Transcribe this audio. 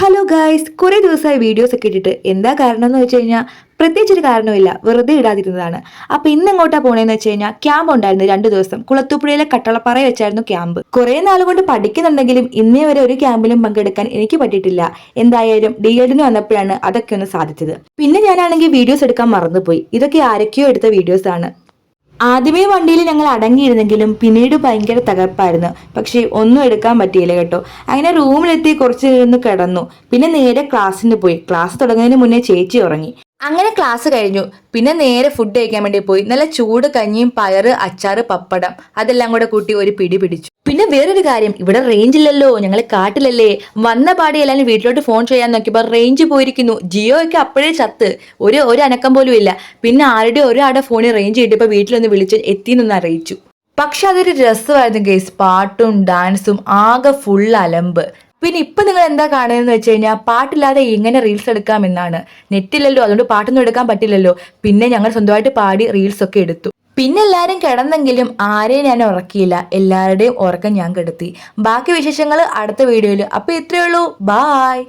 Hello guys, കുറേ ദിവസമായി videos ഒക്കെ ഇട്ടിട്ട് എന്താ കാരണം എന്ന് വെച്ച് കഴിഞ്ഞാൽ പ്രത്യേകിച്ചൊരു കാരണമില്ല, വെറുതെ ഇടാതിരുന്നതാണ്. അപ്പോൾ ഇന്ന് എങ്ങോട്ടാ പോണേന്ന് വെച്ച് കഴിഞ്ഞാൽ ക്യാമ്പ് ഉണ്ടായിരുന്നു 2 ദിവസം. കുളത്തൂപ്പുഴയിലെ കട്ടളപ്പാറ വെച്ചായിരുന്നു ക്യാമ്പ്. കുറേ നാൾ കൊണ്ട് പഠിക്കുന്നുണ്ടെങ്കിലും ഇന്നേ വരെ ഒരു ക്യാമ്പിലും പങ്കെടുക്കാൻ എനിക്ക് പറ്റിയിട്ടില്ല. എന്തായാലും DEDന് വന്നപ്പോഴാണ് അതൊക്കെ ഒന്ന് സാധിച്ചത്. പിന്നെ ഞാനാണെങ്കിൽ വീഡിയോസ് എടുക്കാൻ മറന്നുപോയി. ഇതൊക്കെ ആരൊക്കെയോ എടുത്ത വീഡിയോസ് ആണ്. ആദ്യമേ വണ്ടിയിൽ ഞങ്ങൾ അടങ്ങിയിരുന്നെങ്കിലും പിന്നീട് ഭയങ്കര തകർപ്പായിരുന്നു. പക്ഷെ ഒന്നും എടുക്കാൻ പറ്റിയില്ല കേട്ടോ. അങ്ങനെ റൂമിലെത്തി കുറച്ച് നിന്ന് കിടന്നു. പിന്നെ നേരെ ക്ലാസ്സിന് പോയി. ക്ലാസ് തുടങ്ങുന്നതിന് മുന്നേ ചേച്ചി ഉറങ്ങി. അങ്ങനെ ക്ലാസ് കഴിഞ്ഞു. പിന്നെ നേരെ ഫുഡ് കഴിക്കാൻ വേണ്ടി പോയി. നല്ല ചൂട് കഞ്ഞിയും പയറ്, അച്ചാറ്, പപ്പടം അതെല്ലാം കൂടെ കൂട്ടി ഒരു പിടി പിടിച്ചു. പിന്നെ വേറൊരു കാര്യം, ഇവിടെ റേഞ്ച് ഇല്ലല്ലോ, ഞങ്ങൾ കാട്ടിലല്ലേ. വന്ന പാടി എല്ലാവരും വീട്ടിലോട്ട് ഫോൺ ചെയ്യാൻ നോക്കിയപ്പോൾ റേഞ്ച് പോയിരിക്കുന്നു. ജിയോ ഒക്കെ അപ്പോഴേ ചത്ത്, ഒരു അനക്കം പോലും ഇല്ല. പിന്നെ ഒരാളുടെ ഫോണിൽ റേഞ്ച് കിട്ടിയപ്പോൾ വീട്ടിലൊന്ന് വിളിച്ച് എത്തിയെന്നൊന്ന് അറിയിച്ചു. പക്ഷെ അതൊരു രസമായിരുന്നു ഗൈസ്. പാട്ടും ഡാൻസും ആകെ ഫുൾ അലമ്പ്. പിന്നെ ഇപ്പൊ നിങ്ങൾ എന്താ കാണുന്നതെന്ന് വെച്ച് കഴിഞ്ഞാൽ പാട്ടില്ലാതെ എങ്ങനെ റീൽസ് എടുക്കാമെന്നാണ്. നെറ്റില്ലല്ലോ, അതുകൊണ്ട് പാട്ടൊന്നും എടുക്കാൻ പറ്റില്ലല്ലോ. പിന്നെ ഞങ്ങൾ സ്വന്തമായിട്ട് പാടി റീൽസ് ഒക്കെ എടുത്തു. പിന്നെ എല്ലാവരും കിടന്നെങ്കിലും ആരെയും ഞാൻ ഉറക്കിയില്ല. എല്ലാവരുടെയും ഉറക്കം ഞാൻ കെടുത്തി. ബാക്കി വിശേഷങ്ങൾ അടുത്ത വീഡിയോയിൽ. അപ്പൊ ഇത്രയേ ഉള്ളൂ. ബായ്.